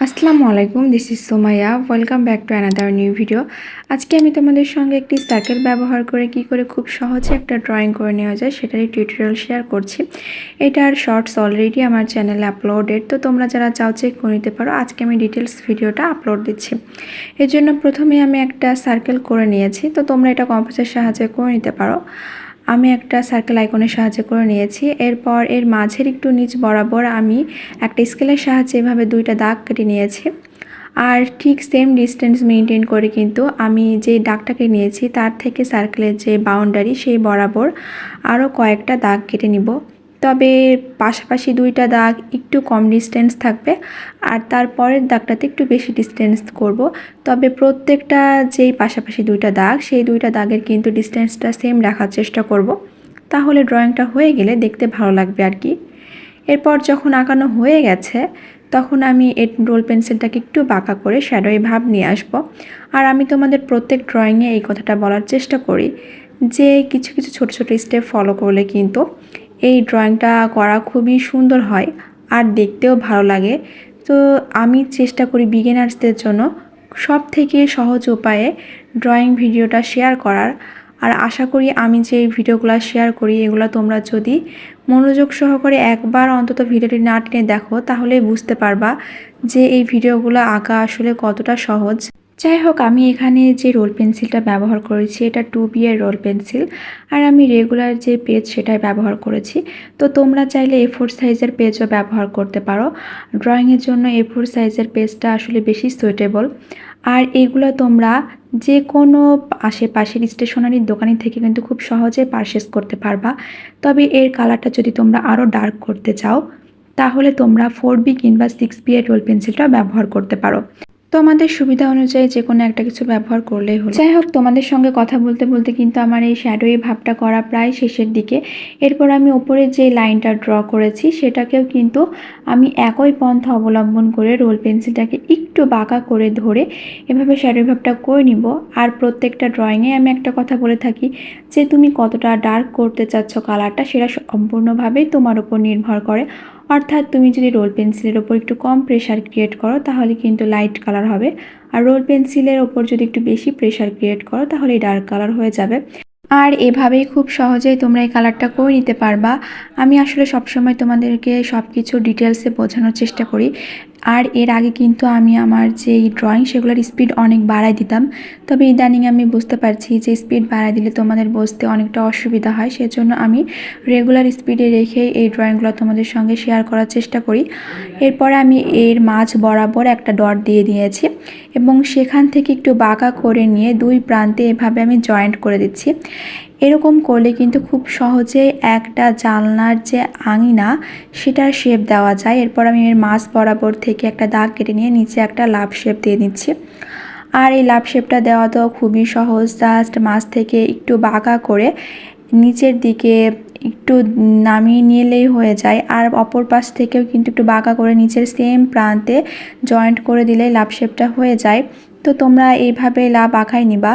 আসসালামু আলাইকুম, this is Somaiya. Welcome back to another new video. আজকে আমি তোমাদের সঙ্গে একটি সার্কেল ব্যবহার করে কি করে খুব সহজে একটা ড্রয়িং করে নেওয়া যায় সেটারই টিউটোরিয়াল শেয়ার করছি। এটার শর্টস অলরেডি আমার চ্যানেলে আপলোডেড, তো তোমরা যারা চাও চেক করে নিতে পারো। আজকে আমি ডিটেলস ভিডিওটা আপলোড দিচ্ছি। এর জন্য প্রথমে আমি একটা সার্কেল করে নিয়েছি, তো তোমরা এটা কম্পাসের সাহায্যে করে নিতে পারো। আমি একটা সার্কেল আইকনের সাহায্যে করে নিয়েছি। এরপর এর মাঝের একটু নিচ বরাবর আমি একটা স্কেলের সাহায্যে এভাবে দুইটা দাগ কেটে নিয়েছি। আর ঠিক সেম ডিস্টেন্স মেনটেন করে কিন্তু আমি যে দাগটাকে নিয়েছি তার থেকে সার্কেলের যে বাউন্ডারি সেই বরাবর আরও কয়েকটা দাগ কেটে নিব। তবে পাশাপাশি দুইটা দাগ একটু কম ডিস্টেন্স থাকবে আর তারপরের দাগটাতে একটু বেশি ডিস্টেন্স করব। তবে প্রত্যেকটা যেই পাশাপাশি দুইটা দাগ সেই দুইটা দাগের কিন্তু ডিস্টেন্সটা সেম রাখার চেষ্টা করব, তাহলে ড্রয়িংটা হয়ে গেলে দেখতে ভালো লাগবে আর কি। এরপর যখন আঁকানো হয়ে গেছে তখন আমি রোল পেন্সিলটাকে একটু বাঁকা করে শ্যাডোয় ভাব নিয়ে আসব। আর আমি তোমাদের প্রত্যেক ড্রয়িংয়ে এই কথাটা বলার চেষ্টা করি যে কিছু কিছু ছোট ছোট স্টেপ ফলো করলে কিন্তু এই ড্রয়িংটা করা খুবই সুন্দর হয় আর দেখতেও ভালো লাগে। তো আমি চেষ্টা করি বিগিনার্সদের জন্য সব থেকে সহজ উপায়ে ড্রয়িং ভিডিওটা শেয়ার করার। আর আশা করি আমি যে ভিডিওগুলো শেয়ার করি এগুলো তোমরা যদি মনোযোগ সহকারে একবার অন্তত ভিডিওটি না টেনে দেখো তাহলে বুঝতে পারবা যে এই ভিডিওগুলো আঁকা আসলে কতটা সহজ। যাই হোক, আমি এখানে যে রোল পেন্সিলটা ব্যবহার করেছি এটা 2B এর রোল পেন্সিল, আর আমি রেগুলার যে পেজ সেটাই ব্যবহার করেছি। তো তোমরা চাইলে A4 সাইজের পেজও ব্যবহার করতে পারো। ড্রয়িংয়ের জন্য A4 সাইজের পেজটা আসলে বেশি সুইটেবল। আর এগুলো তোমরা যে কোনো আশেপাশের স্টেশনারির দোকানি থেকে কিন্তু খুব সহজে পারচেস করতে পারবা। তবে এর কালারটা যদি তোমরা আরও ডার্ক করতে চাও তাহলে তোমরা 4B কিংবা 6B এর রোল পেন্সিলটা ব্যবহার করতে পারো। তোমাদের সুবিধা অনুযায়ী যে কোনো একটা কিছু ব্যবহার করলেই হলো। যাই হোক, তোমাদের সঙ্গে কথা বলতে বলতে কিন্তু আমার এই শ্যাডোই ভাবটা করা প্রায় শেষের দিকে। এরপর আমি ওপরে যে লাইনটা ড্র করেছি সেটাকেও কিন্তু আমি একই পন্থা অবলম্বন করে রোল পেন্সিলটাকে একটু বাঁকা করে ধরে এভাবে শ্যাডোই ভাবটা করে নিব। আর প্রত্যেকটা ড্রয়িংয়ে আমি একটা কথা বলে থাকি যে তুমি কতটা ডার্ক করতে চাচ্ছ কালারটা সেটা সম্পূর্ণভাবেই তোমার উপর নির্ভর করে। অর্থাৎ তুমি যদি রোল পেন্সিলের ওপর একটু কম প্রেশার ক্রিয়েট করো তাহলে কিন্তু লাইট কালার হবে, আর রোল পেন্সিলের ওপর যদি একটু বেশি প্রেশার ক্রিয়েট করো তাহলে ডার্ক কালার হয়ে যাবে। আর এভাবেই খুব সহজেই তোমরা এই কালারটা করে নিতে পারবা। আমি আসলে সবসময় তোমাদেরকে সব কিছু ডিটেলসে বোঝানোর চেষ্টা করি। আর এর আগে কিন্তু আমি আমার যে ড্রয়িং সেগুলোর স্পিড অনেক বাড়াই দিতাম, তবে ইদানিং আমি বুঝতে পারছি যে স্পিড বাড়াই দিলে তোমাদের বুঝতে অনেকটা অসুবিধা হয়, সেজন্য আমি রেগুলার স্পিডে রেখে এই ড্রয়িংগুলো তোমাদের সঙ্গে শেয়ার করার চেষ্টা করি। এরপরে আমি এর মাঝ বরাবর একটা ডট দিয়ে দিয়েছি এবং সেখান থেকে একটু বাঁকা করে নিয়ে দুই প্রান্তে এভাবে আমি জয়েন্ট করে দিচ্ছি। এরকম করলে কিন্তু খুব সহজে একটা জানলার যে আঙিনা সেটার শেপ দেওয়া যায়। এরপর আমি এর মাঝ বরাবর থেকে একটা দাগ কেটে নিয়ে নিচে একটা লাভ শেপ দিয়ে নিচ্ছি। আর এই লাভ শেপটা দেওয়া তো খুবই সহজ, জাস্ট মাঝ থেকে একটু বাঁকা করে নিচের দিকে একটু নামিয়ে নিলেই হয়ে যায়। আর অপর পাশ থেকেও কিন্তু একটু বাঁকা করে নিচের সেম প্রান্তে জয়েন্ট করে দিলেই লাভ শেপটা হয়ে যায়। তো তোমরা এইভাবে লাভ আঁকাই নিবা।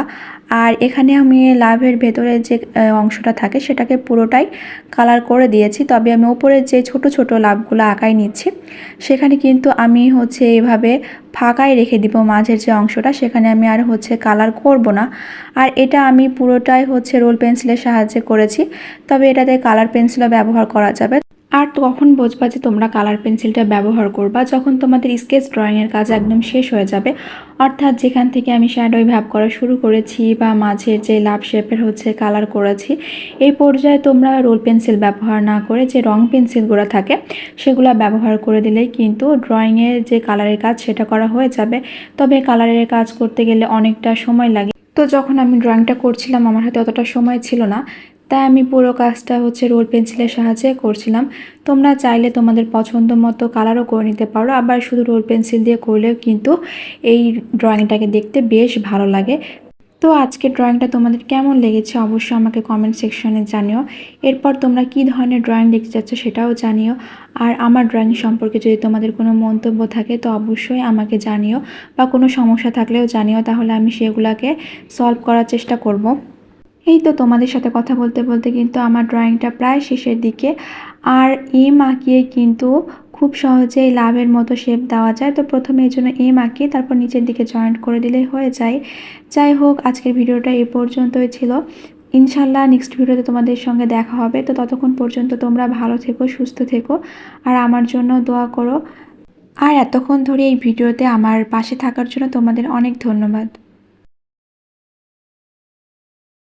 আর এখানে আমি লাভের ভেতরে যে অংশটা থাকে সেটাকে পুরোটাই কালার করে দিয়েছি, তবে আমি ওপরের যে ছোট ছোট লাভগুলো আঁকাই নিচ্ছি সেখানে কিন্তু আমি এভাবে ফাঁকাই রেখে দিব মাঝের যে অংশটা, সেখানে আমি আর কালার করব না। আর এটা আমি পুরোটাই রোল পেন্সিলের সাহায্যে করেছি, তবে এটাতে কালার পেন্সিলও ব্যবহার করা যাবে। আর তখন বুঝবা যে তোমরা কালার পেন্সিলটা ব্যবহার করবা যখন তোমাদের স্কেচ ড্রয়িংয়ের কাজ একদম শেষ হয়ে যাবে। অর্থাৎ যেখান থেকে আমি শ্যাডোই ভাব করা শুরু করেছি বা মাঝের যে লাভ শেপের কালার করেছি, এই পর্যায়ে তোমরা রোল পেন্সিল ব্যবহার না করে যে রং পেন্সিলগুলো থাকে সেগুলো ব্যবহার করে দিলেই কিন্তু ড্রয়িংয়ের যে কালারের কাজ সেটা করা হয়ে যাবে। তবে কালারের কাজ করতে গেলে অনেকটা সময় লাগে। তো যখন আমি ড্রয়িংটা করছিলাম আমার হাতে অতটা সময় ছিল না, তাই আমি পুরো কাজটা রোল পেন্সিলের সাহায্যে করছিলাম। তোমরা চাইলে তোমাদের পছন্দ মতো কালারও করে নিতে পারো, আবার শুধু রোল পেন্সিল দিয়ে করলেও কিন্তু এই ড্রয়িংটাকে দেখতে বেশ ভালো লাগে। তো আজকের ড্রয়িংটা তোমাদের কেমন লেগেছে অবশ্যই আমাকে কমেন্ট সেকশনে জানিও। এরপর তোমরা কী ধরনের ড্রয়িং দেখতে চাচ্ছ সেটাও জানিও। আর আমার ড্রয়িং সম্পর্কে যদি তোমাদের কোনো মন্তব্য থাকে তো অবশ্যই আমাকে জানিও, বা কোনো সমস্যা থাকলেও জানিও, তাহলে আমি সেগুলোকে সলভ করার চেষ্টা করব। এই তো তোমাদের সাথে কথা বলতে বলতে কিন্তু আমার ড্রয়িংটা প্রায় শেষের দিকে। আর এম আঁকিয়ে কিন্তু খুব সহজেই লাভের মতো শেপ দেওয়া যায়। তো প্রথমে এই জন্য এম আঁকিয়ে তারপর নিচের দিকে জয়েন্ট করে দিলেই হয়ে যায়। যাই হোক, আজকের ভিডিওটা এই পর্যন্তই ছিল। ইনশাল্লাহ নেক্সট ভিডিওতে তোমাদের সঙ্গে দেখা হবে। তো ততক্ষণ পর্যন্ত তোমরা ভালো থেকো, সুস্থ থেকো, আর আমার জন্য দোয়া করো। আর এতক্ষণ ধরে এই ভিডিওতে আমার পাশে থাকার জন্য তোমাদের অনেক ধন্যবাদ।